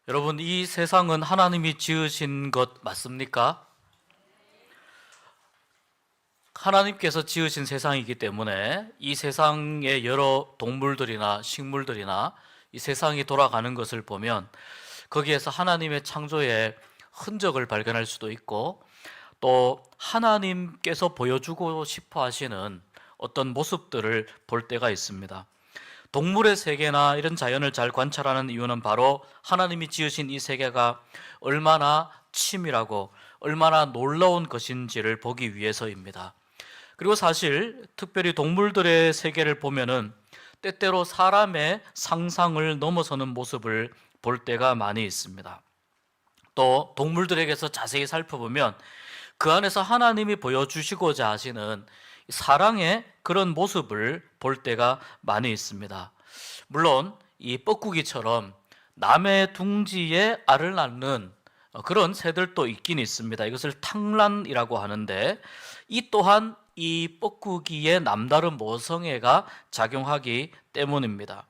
여러분, 이 세상은 하나님이 지으신 것 맞습니까? 하나님께서 지으신 세상이기 때문에 이 세상의 여러 동물들이나 식물들이나 이 세상이 돌아가는 것을 보면 거기에서 하나님의 창조의 흔적을 발견할 수도 있고, 또 하나님께서 보여주고 싶어 하시는 어떤 모습들을 볼 때가 있습니다. 동물의 세계나 이런 자연을 잘 관찰하는 이유는 바로 하나님이 지으신 이 세계가 얼마나 치밀하고 얼마나 놀라운 것인지를 보기 위해서입니다. 그리고 사실 특별히 동물들의 세계를 보면은 때때로 사람의 상상을 넘어서는 모습을 볼 때가 많이 있습니다. 또 동물들에게서 자세히 살펴보면 그 안에서 하나님이 보여주시고자 하시는 사랑의 그런 모습을 볼 때가 많이 있습니다. 물론 이 뻐꾸기처럼 남의 둥지에 알을 낳는 그런 새들도 있긴 있습니다. 이것을 탕란이라고 하는데, 이 또한 이 뻐꾸기의 남다른 모성애가 작용하기 때문입니다.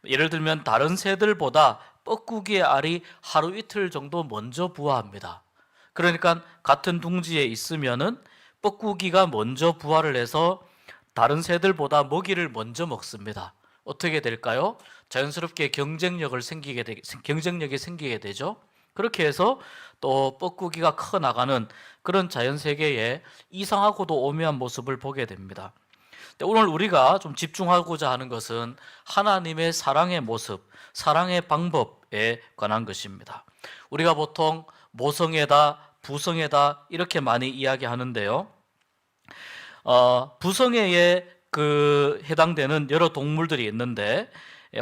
예를 들면 다른 새들보다 뻐꾸기의 알이 하루 이틀 정도 먼저 부화합니다. 그러니까 같은 둥지에 있으면은 뻐꾸기가 먼저 부화를 해서 다른 새들보다 먹이를 먼저 먹습니다. 어떻게 될까요? 자연스럽게 경쟁력이 생기게 되죠. 그렇게 해서 또 뻐꾸기가 커 나가는 그런 자연 세계의 이상하고도 오묘한 모습을 보게 됩니다. 오늘 우리가 좀 집중하고자 하는 것은 하나님의 사랑의 모습, 사랑의 방법에 관한 것입니다. 우리가 보통 모성애다, 부성애다 이렇게 많이 이야기하는데요. 부성애에 해당되는 여러 동물들이 있는데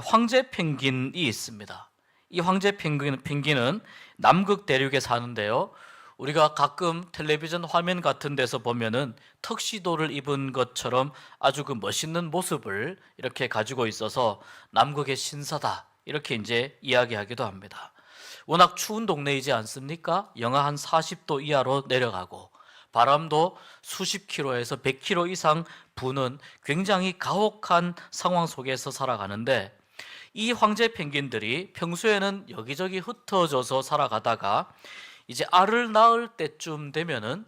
황제 펭귄이 있습니다. 이 황제 펭귄은 남극 대륙에 사는데요. 우리가 가끔 텔레비전 화면 같은 데서 보면은 턱시도를 입은 것처럼 아주 그 멋있는 모습을 이렇게 가지고 있어서 남극의 신사다 이렇게 이제 이야기하기도 합니다. 워낙 추운 동네이지 않습니까? 영하 한 40도 이하로 내려가고 바람도 수십 킬로에서 100킬로 이상 부는 굉장히 가혹한 상황 속에서 살아가는데, 이 황제 펭귄들이 평소에는 여기저기 흩어져서 살아가다가 이제 알을 낳을 때쯤 되면은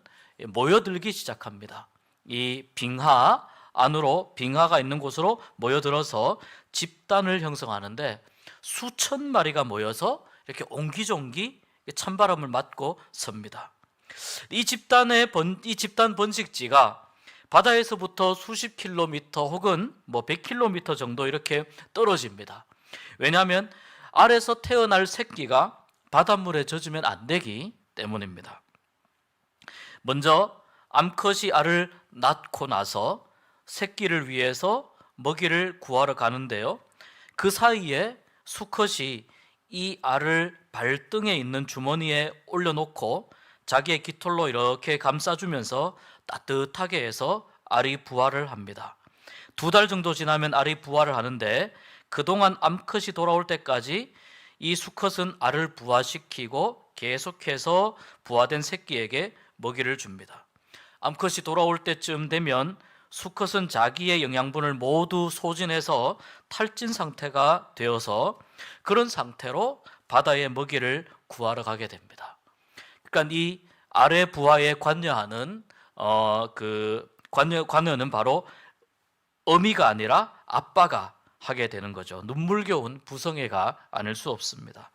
모여들기 시작합니다. 이 빙하 안으로, 빙하가 있는 곳으로 모여들어서 집단을 형성하는데 수천 마리가 모여서 이렇게 옹기종기 찬바람을 맞고 섭니다. 이 집단 번식지가 바다에서부터 수십 킬로미터 혹은 100킬로미터 정도 이렇게 떨어집니다. 왜냐하면 알에서 태어날 새끼가 바닷물에 젖으면 안 되기 때문입니다. 먼저 암컷이 알을 낳고 나서 새끼를 위해서 먹이를 구하러 가는데요. 그 사이에 수컷이 이 알을 발등에 있는 주머니에 올려놓고 자기의 깃털로 이렇게 감싸주면서 따뜻하게 해서 알이 부화를 합니다. 2달 정도 지나면 알이 부화를 하는데, 그동안 암컷이 돌아올 때까지 이 수컷은 알을 부화시키고 계속해서 부화된 새끼에게 먹이를 줍니다. 암컷이 돌아올 때쯤 되면 수컷은 자기의 영양분을 모두 소진해서 탈진 상태가 되어서 그런 상태로 바다의 먹이를 구하러 가게 됩니다. 그러니까 이 알의 부화에 관여하는 관여는 바로 어미가 아니라 아빠가 하게 되는 거죠. 눈물겨운 부성애가 아닐 수 없습니다.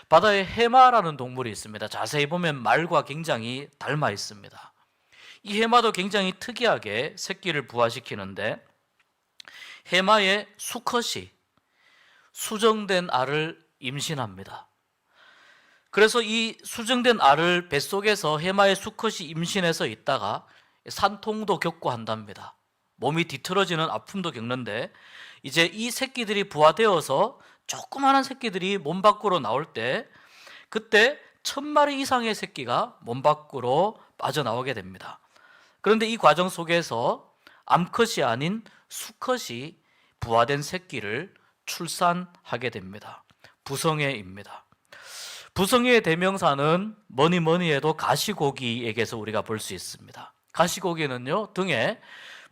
바다에 해마라는 동물이 있습니다. 자세히 보면 말과 굉장히 닮아 있습니다. 이 해마도 굉장히 특이하게 새끼를 부화시키는데, 해마의 수컷이 수정된 알을 임신합니다. 그래서 이 수정된 알을 뱃속에서 해마의 수컷이 임신해서 있다가 산통도 겪고 한답니다. 몸이 뒤틀어지는 아픔도 겪는데, 이제 이 새끼들이 부화되어서 조그마한 새끼들이 몸 밖으로 나올 때, 그때 1000마리 이상의 새끼가 몸 밖으로 빠져나오게 됩니다. 그런데 이 과정 속에서 암컷이 아닌 수컷이 부화된 새끼를 출산하게 됩니다. 부성애입니다. 부성애의 대명사는 뭐니 해도 가시고기에게서 우리가 볼 수 있습니다. 가시고기는요, 등에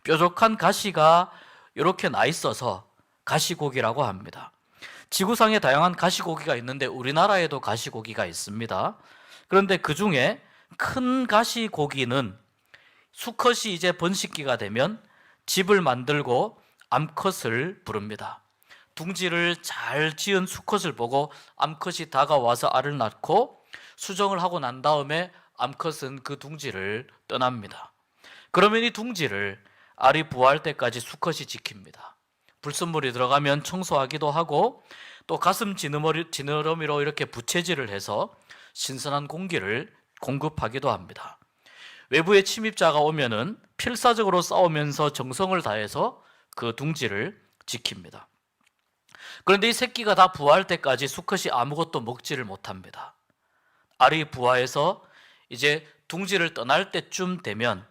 뾰족한 가시가 이렇게 나 있어서 가시고기라고 합니다. 지구상에 다양한 가시고기가 있는데 우리나라에도 가시고기가 있습니다. 그런데 그 중에 큰 가시고기는 수컷이 이제 번식기가 되면 집을 만들고 암컷을 부릅니다. 둥지를 잘 지은 수컷을 보고 암컷이 다가와서 알을 낳고 수정을 하고 난 다음에 암컷은 그 둥지를 떠납니다. 그러면 이 둥지를 알이 부화할 때까지 수컷이 지킵니다. 불순물이 들어가면 청소하기도 하고 또 가슴 지느러미로 이렇게 부채질을 해서 신선한 공기를 공급하기도 합니다. 외부의 침입자가 오면은 필사적으로 싸우면서 정성을 다해서 그 둥지를 지킵니다. 그런데 이 새끼가 다 부화할 때까지 수컷이 아무것도 먹지를 못합니다. 알이 부화해서 이제 둥지를 떠날 때쯤 되면,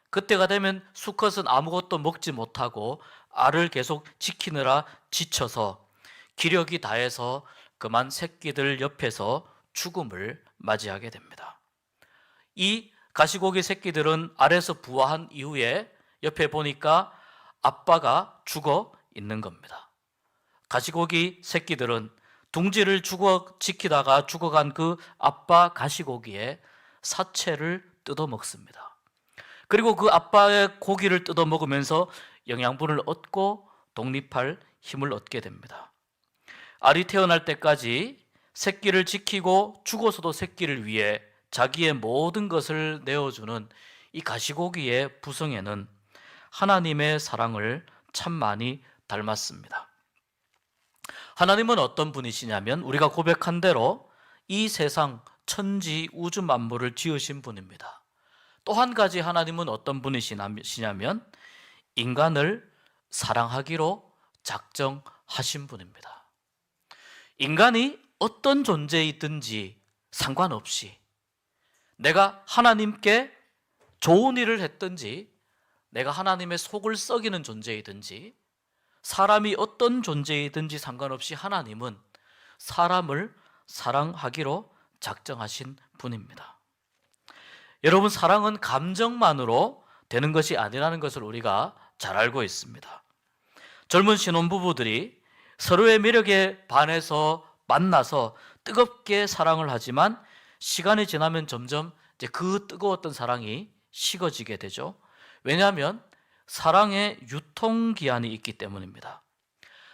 그때가 되면 수컷은 아무것도 먹지 못하고 알을 계속 지키느라 지쳐서 기력이 다해서 그만 새끼들 옆에서 죽음을 맞이하게 됩니다. 이 가시고기 새끼들은 알에서 부화한 이후에 옆에 보니까 아빠가 죽어 있는 겁니다. 가시고기 새끼들은 둥지를 지키다가 죽어간 그 아빠 가시고기의 사체를 뜯어 먹습니다. 그리고 그 아빠의 고기를 뜯어 먹으면서 영양분을 얻고 독립할 힘을 얻게 됩니다. 알이 태어날 때까지 새끼를 지키고 죽어서도 새끼를 위해 자기의 모든 것을 내어주는 이 가시고기의 부성에는 하나님의 사랑을 참 많이 닮았습니다. 하나님은 어떤 분이시냐면 우리가 고백한 대로 이 세상 천지 우주 만물을 지으신 분입니다. 또 한 가지 하나님은 어떤 분이시냐면 인간을 사랑하기로 작정하신 분입니다. 인간이 어떤 존재이든지 상관없이 내가 하나님께 좋은 일을 했든지 내가 하나님의 속을 썩이는 존재이든지 사람이 어떤 존재이든지 상관없이 하나님은 사람을 사랑하기로 작정하신 분입니다. 여러분, 사랑은 감정만으로 되는 것이 아니라는 것을 우리가 잘 알고 있습니다. 젊은 신혼부부들이 서로의 매력에 반해서 만나서 뜨겁게 사랑을 하지만 시간이 지나면 점점 이제 그 뜨거웠던 사랑이 식어지게 되죠. 왜냐하면 사랑의 유통기한이 있기 때문입니다.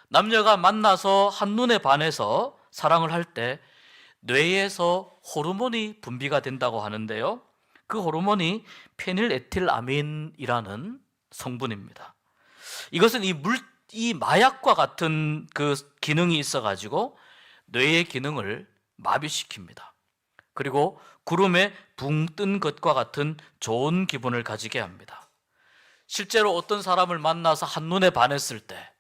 남녀가 만나서 한눈에 반해서 사랑을 할 때 뇌에서 호르몬이 분비가 된다고 하는데요. 그 호르몬이 페닐에틸아민이라는 성분입니다. 이것은 이 마약과 같은 그 기능이 있어가지고 뇌의 기능을 마비시킵니다. 그리고 구름에 붕 뜬 것과 같은 좋은 기분을 가지게 합니다. 실제로 어떤 사람을 만나서 한눈에 반했을 때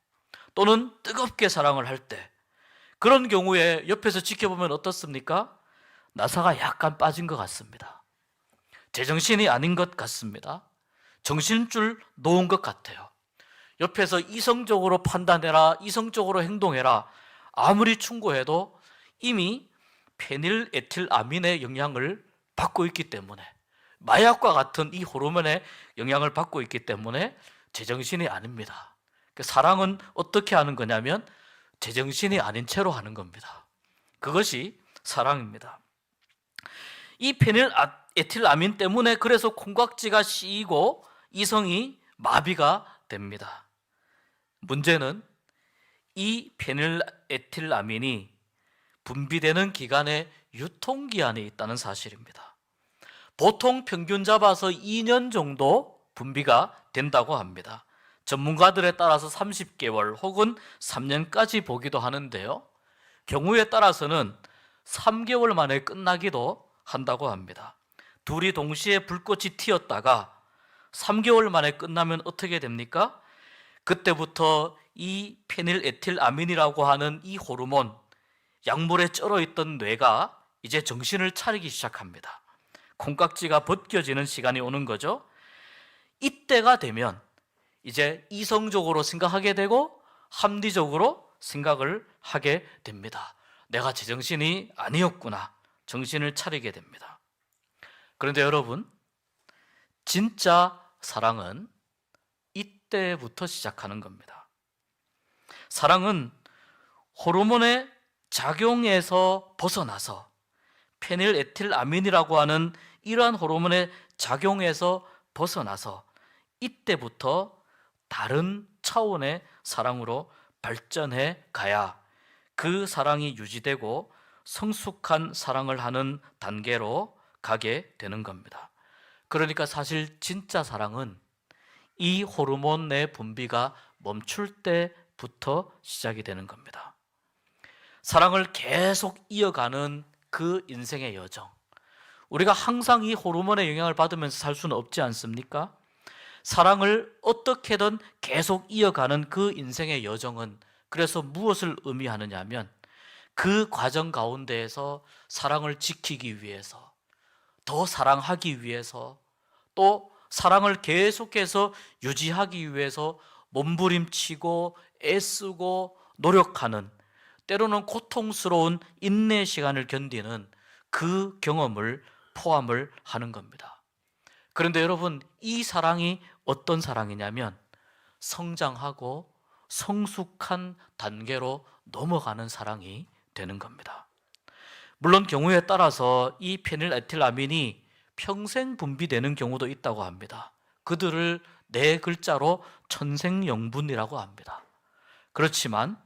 또는 뜨겁게 사랑을 할 때 그런 경우에 옆에서 지켜보면 어떻습니까? 나사가 약간 빠진 것 같습니다. 제정신이 아닌 것 같습니다. 정신줄 놓은 것 같아요. 옆에서 이성적으로 판단해라, 이성적으로 행동해라 아무리 충고해도 이미 페닐에틸아민의 영향을 받고 있기 때문에, 마약과 같은 이 호르몬의 영향을 받고 있기 때문에 제정신이 아닙니다. 사랑은 어떻게 하는 거냐면 제정신이 아닌 채로 하는 겁니다. 그것이 사랑입니다. 이 페닐에틸아민 때문에 그래서 콩깍지가 씌이고 이성이 마비가 됩니다. 문제는 이 페닐에틸아민이 분비되는 기간에 유통기한이 있다는 사실입니다. 보통 평균 잡아서 2년 정도 분비가 된다고 합니다. 전문가들에 따라서 30개월 혹은 3년까지 보기도 하는데요. 경우에 따라서는 3개월 만에 끝나기도 한다고 합니다. 둘이 동시에 불꽃이 튀었다가 3개월 만에 끝나면 어떻게 됩니까? 그때부터 이 페닐에틸아민이라고 하는 이 호르몬, 약물에 쩔어 있던 뇌가 이제 정신을 차리기 시작합니다. 콩깍지가 벗겨지는 시간이 오는 거죠. 이때가 되면 이제 이성적으로 생각하게 되고 합리적으로 생각을 하게 됩니다. 내가 제정신이 아니었구나. 정신을 차리게 됩니다. 그런데 여러분, 진짜 사랑은 이때부터 시작하는 겁니다. 사랑은 호르몬의 작용에서 벗어나서 페닐에틸아민이라고 하는 이러한 호르몬의 작용에서 벗어나서 이때부터 다른 차원의 사랑으로 발전해 가야 그 사랑이 유지되고 성숙한 사랑을 하는 단계로 가게 되는 겁니다. 그러니까 사실 진짜 사랑은 이 호르몬의 분비가 멈출 때부터 시작이 되는 겁니다. 사랑을 계속 이어가는 그 인생의 여정, 우리가 항상 이 호르몬의 영향을 받으면서 살 수는 없지 않습니까? 사랑을 어떻게든 계속 이어가는 그 인생의 여정은 그래서 무엇을 의미하느냐 하면 그 과정 가운데에서 사랑을 지키기 위해서, 더 사랑하기 위해서, 또 사랑을 계속해서 유지하기 위해서 몸부림치고 애쓰고 노력하는, 때로는 고통스러운 인내 시간을 견디는 그 경험을 포함을 하는 겁니다. 그런데 여러분, 이 사랑이 어떤 사랑이냐면 성장하고 성숙한 단계로 넘어가는 사랑이 되는 겁니다. 물론 경우에 따라서 이 페닐에틸아민이 평생 분비되는 경우도 있다고 합니다. 그들을 네 글자로 천생연분이라고 합니다. 그렇지만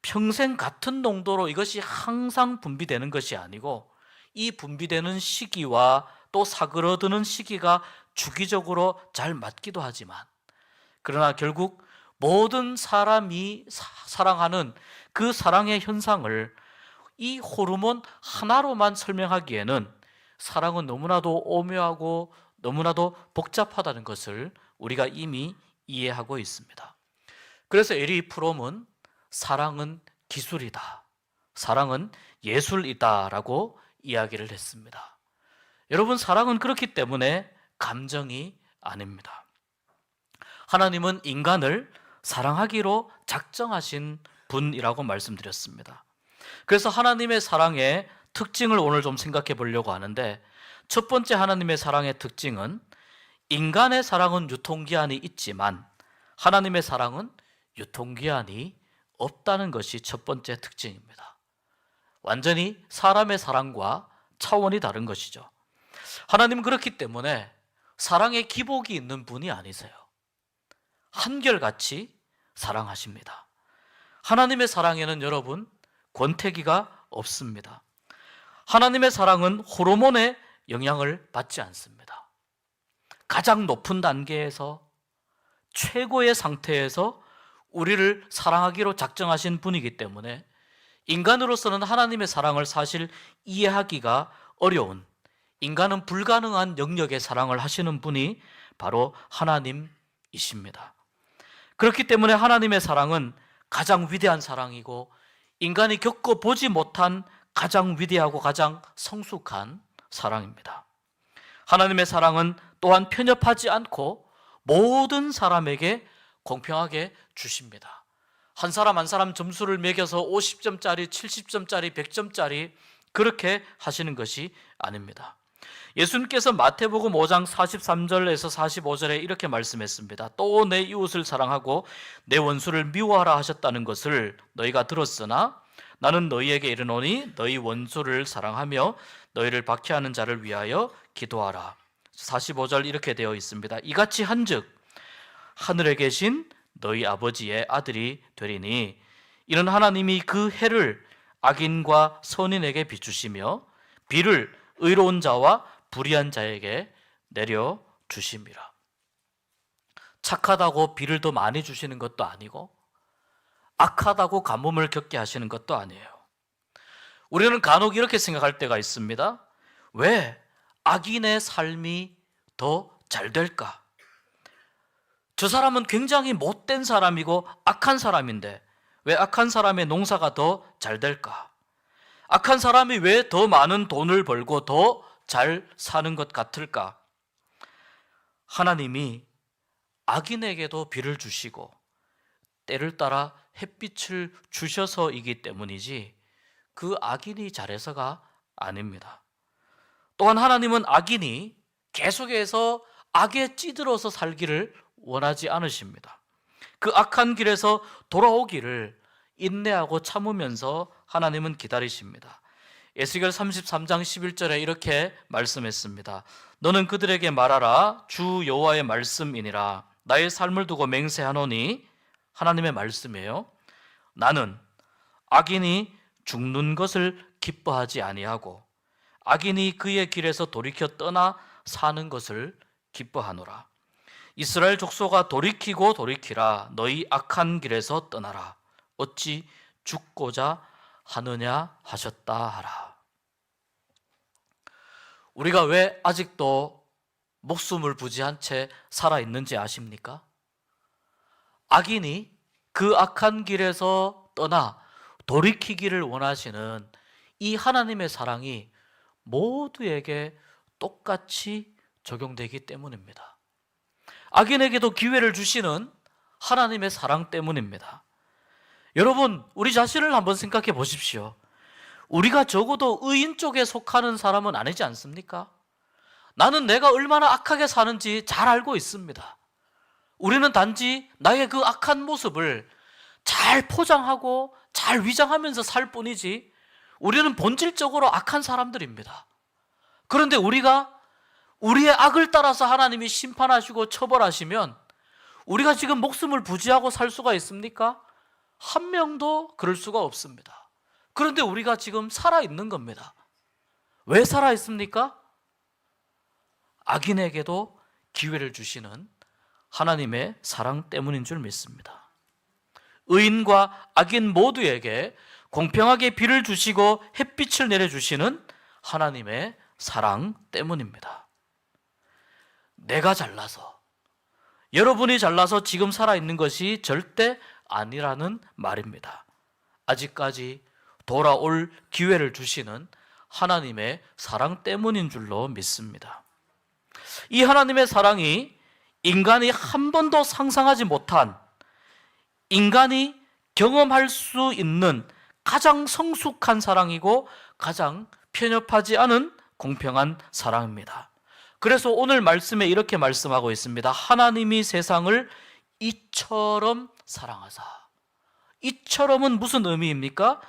평생 같은 농도로 이것이 항상 분비되는 것이 아니고 이 분비되는 시기와 또 사그러드는 시기가 주기적으로 잘 맞기도 하지만, 그러나 결국 모든 사람이 사랑하는 그 사랑의 현상을 이 호르몬 하나로만 설명하기에는 사랑은 너무나도 오묘하고 너무나도 복잡하다는 것을 우리가 이미 이해하고 있습니다. 그래서 에리 프롬은 사랑은 기술이다, 사랑은 예술이다라고 이야기를 했습니다. 여러분, 사랑은 그렇기 때문에 감정이 아닙니다. 하나님은 인간을 사랑하기로 작정하신 분이라고 말씀드렸습니다. 그래서 하나님의 사랑의 특징을 오늘 좀 생각해 보려고 하는데, 첫 번째 하나님의 사랑의 특징은 인간의 사랑은 유통기한이 있지만 하나님의 사랑은 유통기한이 없다는 것이 첫 번째 특징입니다. 완전히 사람의 사랑과 차원이 다른 것이죠. 하나님은 그렇기 때문에 사랑에 기복이 있는 분이 아니세요. 한결같이 사랑하십니다. 하나님의 사랑에는 여러분 권태기가 없습니다. 하나님의 사랑은 호르몬의 영향을 받지 않습니다. 가장 높은 단계에서 최고의 상태에서 우리를 사랑하기로 작정하신 분이기 때문에 인간으로서는 하나님의 사랑을 사실 이해하기가 어려운, 인간은 불가능한 영역의 사랑을 하시는 분이 바로 하나님이십니다. 그렇기 때문에 하나님의 사랑은 가장 위대한 사랑이고 인간이 겪어보지 못한 가장 위대하고 가장 성숙한 사랑입니다. 하나님의 사랑은 또한 편협하지 않고 모든 사람에게 공평하게 주십니다. 한 사람 한 사람 점수를 매겨서 50점짜리, 70점짜리, 100점짜리 그렇게 하시는 것이 아닙니다. 예수님께서 마태복음 5장 43절에서 45절에 이렇게 말씀했습니다. 또 내 이웃을 사랑하고 내 원수를 미워하라 하셨다는 것을 너희가 들었으나 나는 너희에게 이르노니 너희 원수를 사랑하며 너희를 박해하는 자를 위하여 기도하라. 45절 이렇게 되어 있습니다. 이같이 한즉 하늘에 계신 너희 아버지의 아들이 되리니 이는 하나님이 그 해를 악인과 선인에게 비추시며 비를 의로운 자와 불의한 자에게 내려 주심이라. 착하다고 비를 더 많이 주시는 것도 아니고 악하다고 가뭄을 겪게 하시는 것도 아니에요. 우리는 간혹 이렇게 생각할 때가 있습니다. 왜 악인의 삶이 더 잘 될까? 저 사람은 굉장히 못된 사람이고 악한 사람인데 왜 악한 사람의 농사가 더 잘 될까? 악한 사람이 왜 더 많은 돈을 벌고 더 잘 사는 것 같을까? 하나님이 악인에게도 비를 주시고 때를 따라 햇빛을 주셔서이기 때문이지 그 악인이 잘해서가 아닙니다. 또한 하나님은 악인이 계속해서 악에 찌들어서 살기를 원하지 않으십니다. 그 악한 길에서 돌아오기를 인내하고 참으면서 하나님은 기다리십니다. 에스겔 33장 11절에 이렇게 말씀했습니다. 너는 그들에게 말하라. 주 여호와의 말씀이니라. 나의 삶을 두고 맹세하노니, 하나님의 말씀이에요. 나는 악인이 죽는 것을 기뻐하지 아니하고 악인이 그의 길에서 돌이켜 떠나 사는 것을 기뻐하노라. 이스라엘 족속아, 돌이키고 돌이키라. 너희 악한 길에서 떠나라. 어찌 죽고자 하느냐 하셨다 하라. 우리가 왜 아직도 목숨을 부지한 채 살아있는지 아십니까? 악인이 그 악한 길에서 떠나 돌이키기를 원하시는 이 하나님의 사랑이 모두에게 똑같이 적용되기 때문입니다. 악인에게도 기회를 주시는 하나님의 사랑 때문입니다. 여러분, 우리 자신을 한번 생각해 보십시오. 우리가 적어도 의인 쪽에 속하는 사람은 아니지 않습니까? 나는 내가 얼마나 악하게 사는지 잘 알고 있습니다. 우리는 단지 나의 그 악한 모습을 잘 포장하고 잘 위장하면서 살 뿐이지, 우리는 본질적으로 악한 사람들입니다. 그런데 우리가 우리의 악을 따라서 하나님이 심판하시고 처벌하시면 우리가 지금 목숨을 부지하고 살 수가 있습니까? 한 명도 그럴 수가 없습니다. 그런데 우리가 지금 살아있는 겁니다. 왜 살아있습니까? 악인에게도 기회를 주시는 하나님의 사랑 때문인 줄 믿습니다. 의인과 악인 모두에게 공평하게 비를 주시고 햇빛을 내려주시는 하나님의 사랑 때문입니다. 내가 잘나서, 여러분이 잘나서 지금 살아있는 것이 절대 아니라는 말입니다. 아직까지 돌아올 기회를 주시는 하나님의 사랑 때문인 줄로 믿습니다. 이 하나님의 사랑이 인간이 한 번도 상상하지 못한, 인간이 경험할 수 있는 가장 성숙한 사랑이고 가장 편협하지 않은 공평한 사랑입니다. 그래서 오늘 말씀에 이렇게 말씀하고 있습니다. 하나님이 세상을 이처럼 사랑하사. 이처럼은 무슨 의미입니까?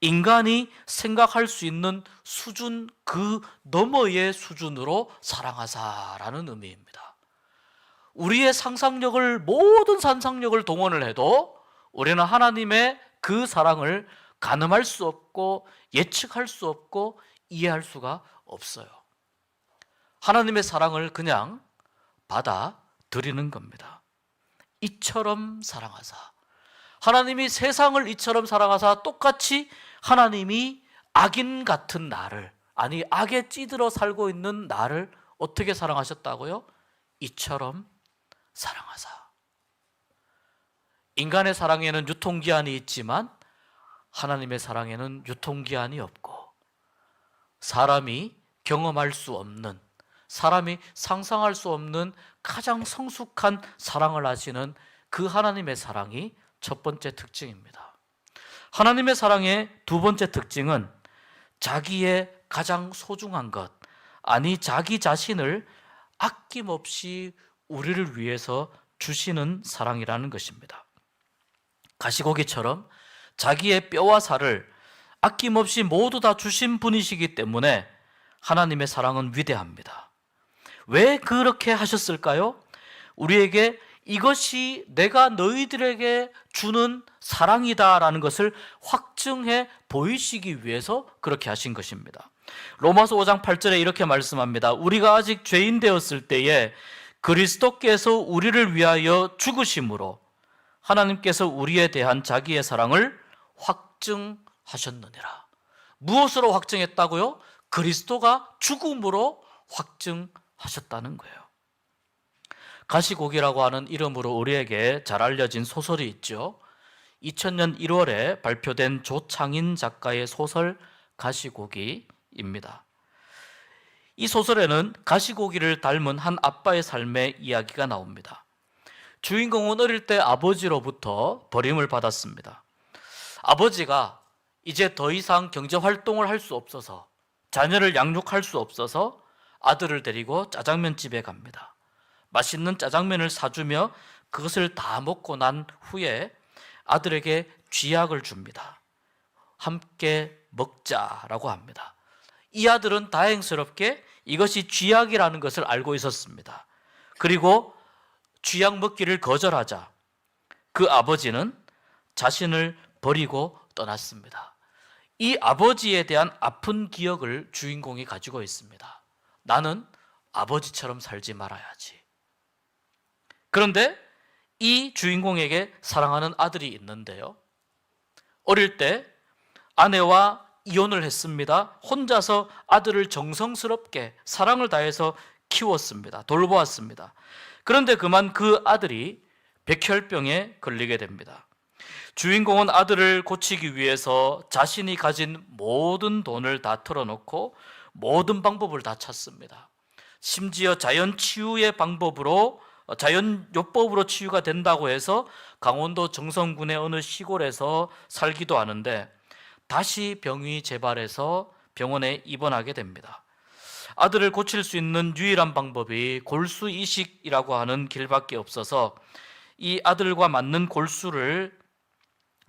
인간이 생각할 수 있는 수준 그 너머의 수준으로 사랑하사라는 의미입니다. 우리의 상상력을, 모든 상상력을 동원을 해도 우리는 하나님의 그 사랑을 가늠할 수 없고 예측할 수 없고 이해할 수가 없어요. 하나님의 사랑을 그냥 받아들이는 겁니다. 이처럼 사랑하사. 하나님이 세상을 이처럼 사랑하사, 똑같이 하나님이 악인 같은 나를, 아니 악에 찌들어 살고 있는 나를 어떻게 사랑하셨다고요? 이처럼 사랑하사. 인간의 사랑에는 유통기한이 있지만 하나님의 사랑에는 유통기한이 없고, 사람이 경험할 수 없는, 사람이 상상할 수 없는 가장 성숙한 사랑을 하시는 그 하나님의 사랑이 첫 번째 특징입니다. 하나님의 사랑의 두 번째 특징은 자기의 가장 소중한 것, 아니 자기 자신을 아낌없이 우리를 위해서 주시는 사랑이라는 것입니다. 가시고기처럼 자기의 뼈와 살을 아낌없이 모두 다 주신 분이시기 때문에 하나님의 사랑은 위대합니다. 왜 그렇게 하셨을까요? 우리에게 이것이 내가 너희들에게 주는 사랑이다라는 것을 확증해 보이시기 위해서 그렇게 하신 것입니다. 로마서 5장 8절에 이렇게 말씀합니다. 우리가 아직 죄인 되었을 때에 그리스도께서 우리를 위하여 죽으심으로 하나님께서 우리에 대한 자기의 사랑을 확증하셨느니라. 무엇으로 확증했다고요? 그리스도가 죽음으로 확증하셨다는 거예요. 가시고기라고 하는 이름으로 우리에게 잘 알려진 소설이 있죠. 2000년 1월에 발표된 조창인 작가의 소설 가시고기입니다. 이 소설에는 가시고기를 닮은 한 아빠의 삶의 이야기가 나옵니다. 주인공은 어릴 때 아버지로부터 버림을 받았습니다. 아버지가 이제 더 이상 경제활동을 할 수 없어서, 자녀를 양육할 수 없어서 아들을 데리고 짜장면집에 갑니다. 맛있는 짜장면을 사주며 그것을 다 먹고 난 후에 아들에게 쥐약을 줍니다. 함께 먹자라고 합니다. 이 아들은 다행스럽게 이것이 쥐약이라는 것을 알고 있었습니다. 그리고 쥐약 먹기를 거절하자 그 아버지는 자신을 버리고 떠났습니다. 이 아버지에 대한 아픈 기억을 주인공이 가지고 있습니다. 나는 아버지처럼 살지 말아야지. 그런데 이 주인공에게 사랑하는 아들이 있는데요. 어릴 때 아내와 이혼을 했습니다. 혼자서 아들을 정성스럽게 사랑을 다해서 키웠습니다. 돌보았습니다. 그런데 그만 그 아들이 백혈병에 걸리게 됩니다. 주인공은 아들을 고치기 위해서 자신이 가진 모든 돈을 다 털어놓고 모든 방법을 다 찾습니다. 심지어 자연치유의 방법으로, 자연요법으로 치유가 된다고 해서 강원도 정선군의 어느 시골에서 살기도 하는데 다시 병이 재발해서 병원에 입원하게 됩니다. 아들을 고칠 수 있는 유일한 방법이 골수 이식이라고 하는 길밖에 없어서 이 아들과 맞는 골수를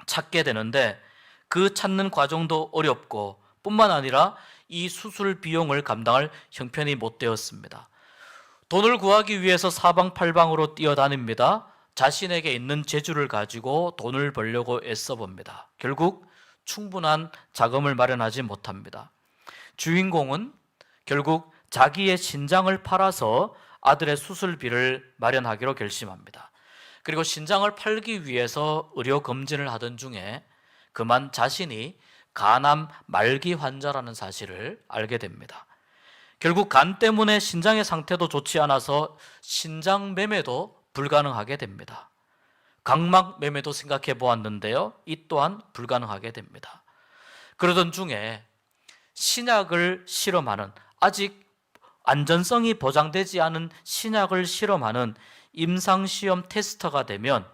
찾게 되는데 그 찾는 과정도 어렵고 뿐만 아니라 이 수술 비용을 감당할 형편이 못 되었습니다. 돈을 구하기 위해서 사방팔방으로 뛰어다닙니다. 자신에게 있는 재주를 가지고 돈을 벌려고 애써봅니다. 결국 충분한 자금을 마련하지 못합니다. 주인공은 결국 자기의 신장을 팔아서 아들의 수술비를 마련하기로 결심합니다. 그리고 신장을 팔기 위해서 의료 검진을 하던 중에 그만 자신이 간암 말기 환자라는 사실을 알게 됩니다. 결국 간 때문에 신장의 상태도 좋지 않아서 신장 매매도 불가능하게 됩니다. 각막 매매도 생각해 보았는데요. 이 또한 불가능하게 됩니다. 그러던 중에 신약을 실험하는, 아직 안전성이 보장되지 않은 신약을 실험하는 임상시험 테스터가 되면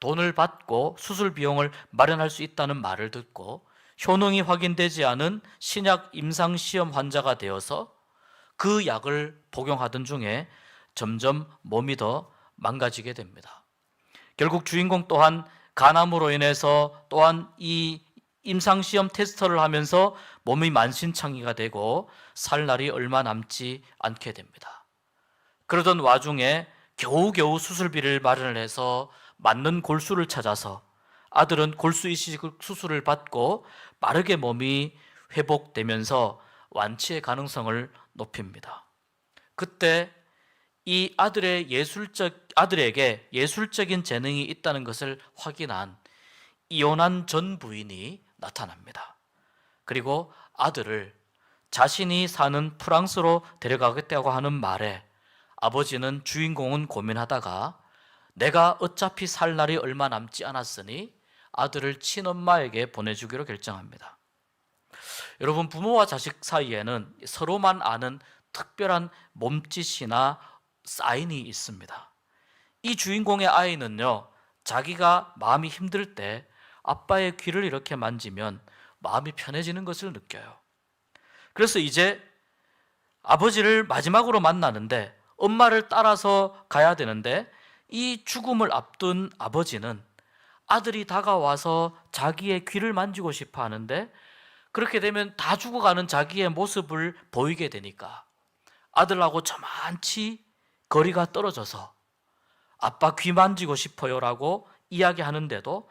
돈을 받고 수술 비용을 마련할 수 있다는 말을 듣고 효능이 확인되지 않은 신약 임상시험 환자가 되어서 그 약을 복용하던 중에 점점 몸이 더 망가지게 됩니다. 결국 주인공 또한 간암으로 인해서 또한 이 임상시험 테스터를 하면서 몸이 만신창이가 되고 살 날이 얼마 남지 않게 됩니다. 그러던 와중에 겨우겨우 수술비를 마련을 해서 맞는 골수를 찾아서 아들은 골수 이식 수술을 받고 빠르게 몸이 회복되면서 완치의 가능성을 높입니다. 그때 이 아들에게 예술적인 재능이 있다는 것을 확인한 이혼한 전 부인이 나타납니다. 그리고 아들을 자신이 사는 프랑스로 데려가겠다고 하는 말에 아버지는, 주인공은 고민하다가 내가 어차피 살 날이 얼마 남지 않았으니 아들을 친엄마에게 보내주기로 결정합니다. 여러분, 부모와 자식 사이에는 서로만 아는 특별한 몸짓이나 사인이 있습니다. 이 주인공의 아이는요, 자기가 마음이 힘들 때 아빠의 귀를 이렇게 만지면 마음이 편해지는 것을 느껴요. 그래서 이제 아버지를 마지막으로 만나는데 엄마를 따라서 가야 되는데 이 죽음을 앞둔 아버지는 아들이 다가와서 자기의 귀를 만지고 싶어 하는데 그렇게 되면 다 죽어가는 자기의 모습을 보이게 되니까 아들하고 저만치 거리가 떨어져서 아빠 귀 만지고 싶어요라고 이야기하는데도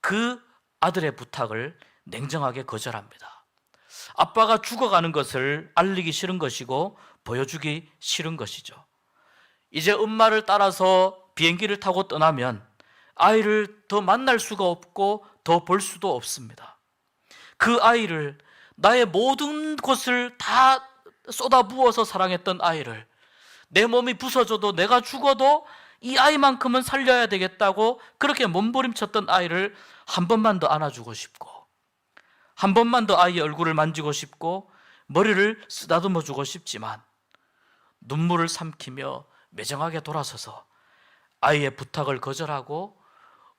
그 아들의 부탁을 냉정하게 거절합니다. 아빠가 죽어가는 것을 알리기 싫은 것이고 보여주기 싫은 것이죠. 이제 엄마를 따라서 비행기를 타고 떠나면 아이를 더 만날 수가 없고 더 볼 수도 없습니다. 그 아이를, 나의 모든 것을 다 쏟아부어서 사랑했던 아이를, 내 몸이 부서져도 내가 죽어도 이 아이만큼은 살려야 되겠다고 그렇게 몸부림쳤던 아이를 한 번만 더 안아주고 싶고, 한 번만 더 아이의 얼굴을 만지고 싶고 머리를 쓰다듬어 주고 싶지만 눈물을 삼키며 매정하게 돌아서서 아이의 부탁을 거절하고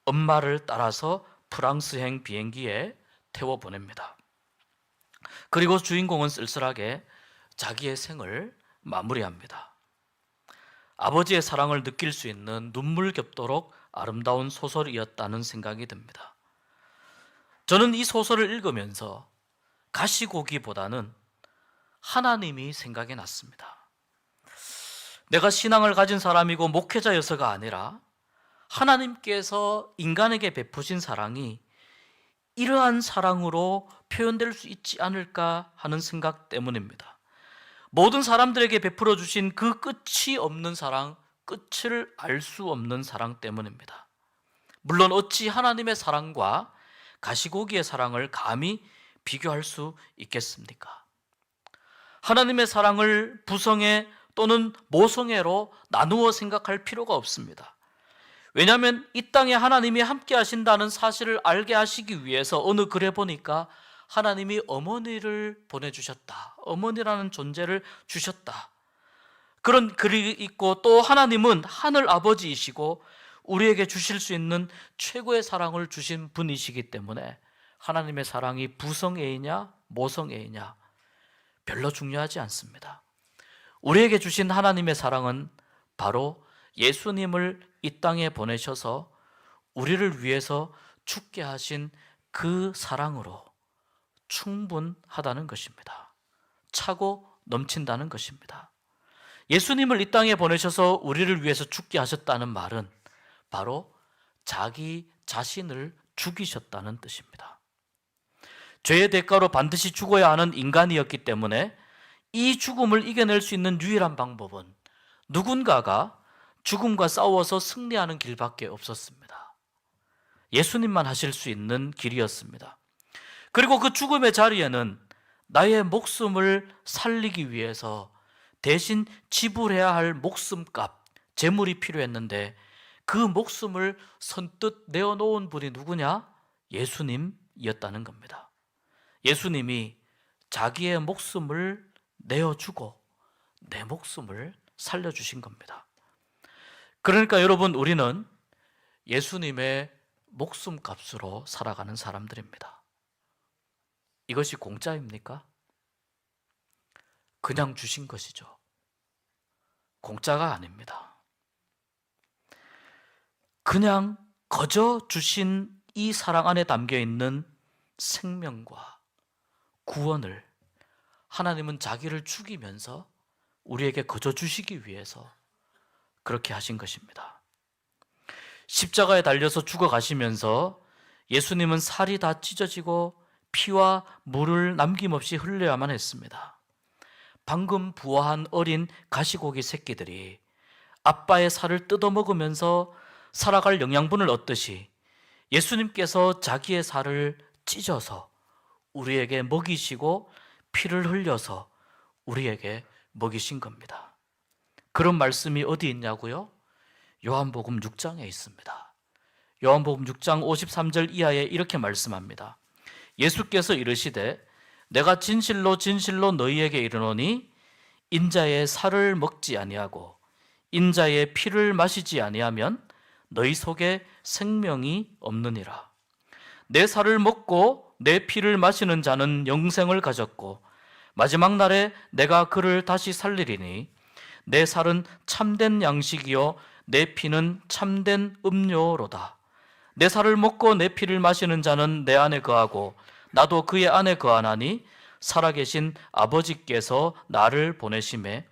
엄마를 따라서 프랑스행 비행기에 태워보냅니다. 그리고 주인공은 쓸쓸하게 자기의 생을 마무리합니다. 아버지의 사랑을 느낄 수 있는 눈물 겹도록 아름다운 소설이었다는 생각이 듭니다. 저는 이 소설을 읽으면서 가시고기보다는 하나님이 생각이 났습니다. 내가 신앙을 가진 사람이고 목회자여서가 아니라 하나님께서 인간에게 베푸신 사랑이 이러한 사랑으로 표현될 수 있지 않을까 하는 생각 때문입니다. 모든 사람들에게 베풀어 주신 그 끝이 없는 사랑, 끝을 알 수 없는 사랑 때문입니다. 물론 어찌 하나님의 사랑과 가시고기의 사랑을 감히 비교할 수 있겠습니까? 하나님의 사랑을 부성애 또는 모성애로 나누어 생각할 필요가 없습니다. 왜냐하면 이 땅에 하나님이 함께 하신다는 사실을 알게 하시기 위해서 어느 글에 보니까 하나님이 어머니를 보내주셨다, 어머니라는 존재를 주셨다, 그런 글이 있고, 또 하나님은 하늘 아버지이시고 우리에게 주실 수 있는 최고의 사랑을 주신 분이시기 때문에 하나님의 사랑이 부성애이냐 모성애이냐 별로 중요하지 않습니다. 우리에게 주신 하나님의 사랑은 바로 예수님을 이 땅에 보내셔서 우리를 위해서 죽게 하신 그 사랑으로 충분하다는 것입니다. 차고 넘친다는 것입니다. 예수님을 이 땅에 보내셔서 우리를 위해서 죽게 하셨다는 말은 바로 자기 자신을 죽이셨다는 뜻입니다. 죄의 대가로 반드시 죽어야 하는 인간이었기 때문에 이 죽음을 이겨낼 수 있는 유일한 방법은 누군가가 죽음과 싸워서 승리하는 길밖에 없었습니다. 예수님만 하실 수 있는 길이었습니다. 그리고 그 죽음의 자리에는 나의 목숨을 살리기 위해서 대신 지불해야 할 목숨값, 재물이 필요했는데 그 목숨을 선뜻 내어놓은 분이 누구냐? 예수님이었다는 겁니다. 예수님이 자기의 목숨을 내어주고 내 목숨을 살려주신 겁니다. 그러니까 여러분, 우리는 예수님의 목숨값으로 살아가는 사람들입니다. 이것이 공짜입니까? 그냥 주신 것이죠. 공짜가 아닙니다. 그냥 거저 주신 이 사랑 안에 담겨 있는 생명과 구원을 하나님은 자기를 죽이면서 우리에게 거저 주시기 위해서 그렇게 하신 것입니다. 십자가에 달려서 죽어가시면서 예수님은 살이 다 찢어지고 피와 물을 남김없이 흘려야만 했습니다. 방금 부화한 어린 가시고기 새끼들이 아빠의 살을 뜯어먹으면서 살아갈 영양분을 얻듯이 예수님께서 자기의 살을 찢어서 우리에게 먹이시고 피를 흘려서 우리에게 먹이신 겁니다. 그런 말씀이 어디 있냐고요? 요한복음 6장에 있습니다. 요한복음 6장 53절 이하에 이렇게 말씀합니다. 예수께서 이르시되 내가 진실로 진실로 너희에게 이르노니 인자의 살을 먹지 아니하고 인자의 피를 마시지 아니하면 너희 속에 생명이 없느니라. 내 살을 먹고 내 피를 마시는 자는 영생을 가졌고 마지막 날에 내가 그를 다시 살리리니 내 살은 참된 양식이요 내 피는 참된 음료로다. 내 살을 먹고 내 피를 마시는 자는 내 안에 거하고 나도 그의 안에 거하나니 살아계신 아버지께서 나를 보내심에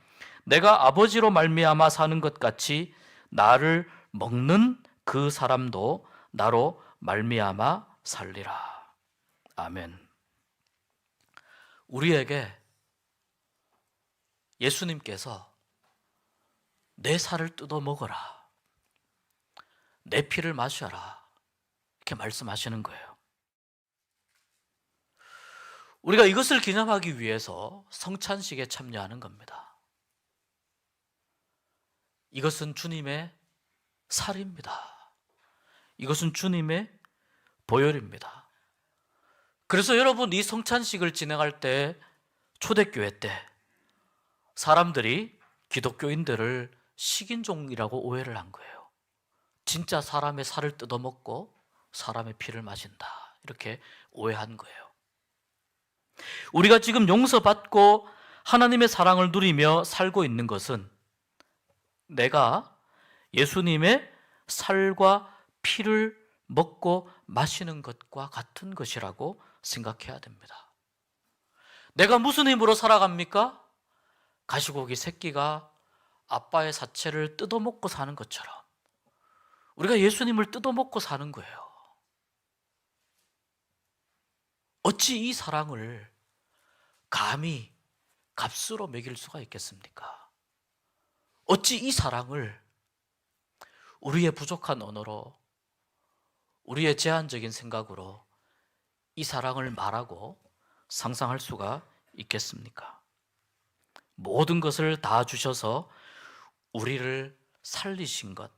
내가 아버지로 말미암아 사는 것 같이 나를 먹는 그 사람도 나로 말미암아 살리라. 아멘. 우리에게 예수님께서 내 살을 뜯어 먹어라, 내 피를 마셔라, 이렇게 말씀하시는 거예요. 우리가 이것을 기념하기 위해서 성찬식에 참여하는 겁니다. 이것은 주님의 살입니다. 이것은 주님의 보혈입니다. 그래서 여러분, 이 성찬식을 진행할 때, 초대교회 때 사람들이 기독교인들을 식인종이라고 오해를 한 거예요. 진짜 사람의 살을 뜯어먹고 사람의 피를 마신다, 이렇게 오해한 거예요. 우리가 지금 용서받고 하나님의 사랑을 누리며 살고 있는 것은 내가 예수님의 살과 피를 먹고 마시는 것과 같은 것이라고 생각해야 됩니다. 내가 무슨 힘으로 살아갑니까? 가시고기 새끼가 아빠의 사체를 뜯어먹고 사는 것처럼 우리가 예수님을 뜯어먹고 사는 거예요. 어찌 이 사랑을 감히 값으로 매길 수가 있겠습니까? 어찌 이 사랑을 우리의 부족한 언어로, 우리의 제한적인 생각으로 이 사랑을 말하고 상상할 수가 있겠습니까? 모든 것을 다 주셔서 우리를 살리신 것,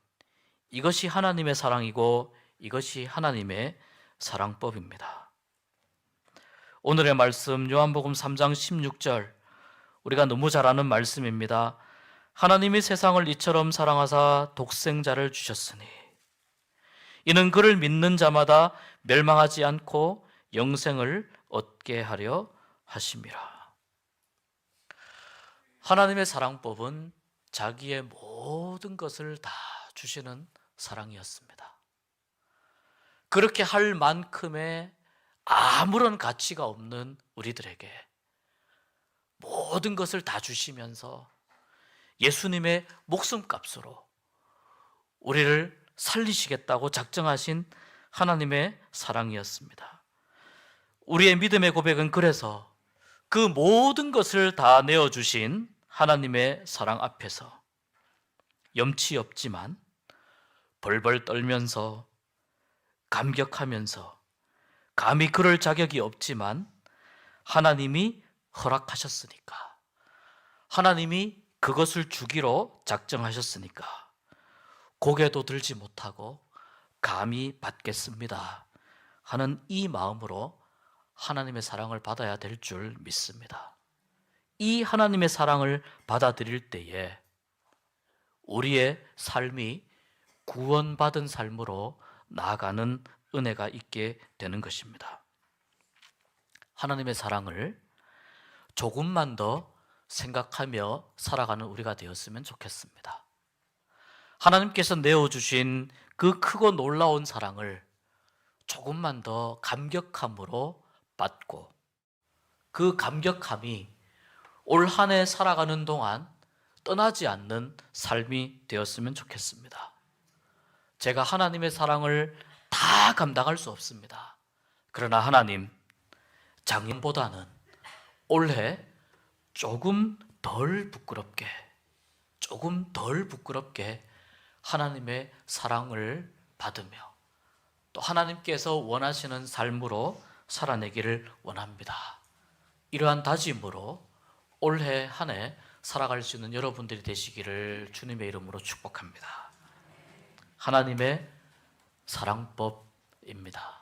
이것이 하나님의 사랑이고 이것이 하나님의 사랑법입니다. 오늘의 말씀 요한복음 3장 16절, 우리가 너무 잘 아는 말씀입니다. 하나님이 세상을 이처럼 사랑하사 독생자를 주셨으니 이는 그를 믿는 자마다 멸망하지 않고 영생을 얻게 하려 하심이라. 하나님의 사랑법은 자기의 모든 것을 다 주시는 사랑이었습니다. 그렇게 할 만큼의 아무런 가치가 없는 우리들에게 모든 것을 다 주시면서 예수님의 목숨값으로 우리를 살리시겠다고 작정하신 하나님의 사랑이었습니다. 우리의 믿음의 고백은 그래서 그 모든 것을 다 내어주신 하나님의 사랑 앞에서 염치 없지만 벌벌 떨면서 감격하면서 감히 그럴 자격이 없지만 하나님이 허락하셨으니까, 하나님이 그것을 주기로 작정하셨으니까 고개도 들지 못하고 감히 받겠습니다 하는 이 마음으로 하나님의 사랑을 받아야 될 줄 믿습니다. 이 하나님의 사랑을 받아들일 때에 우리의 삶이 구원받은 삶으로 나아가는 은혜가 있게 되는 것입니다. 하나님의 사랑을 조금만 더 생각하며 살아가는 우리가 되었으면 좋겠습니다. 하나님께서 내어주신 그 크고 놀라운 사랑을 조금만 더 감격함으로 받고 그 감격함이 올 한 해 살아가는 동안 떠나지 않는 삶이 되었으면 좋겠습니다. 제가 하나님의 사랑을 다 감당할 수 없습니다. 그러나 하나님, 작년보다는 올해 조금 덜 부끄럽게 하나님의 사랑을 받으며 또 하나님께서 원하시는 삶으로 살아내기를 원합니다. 이러한 다짐으로 올해 한 해 살아갈 수 있는 여러분들이 되시기를 주님의 이름으로 축복합니다. 하나님의 사랑법입니다.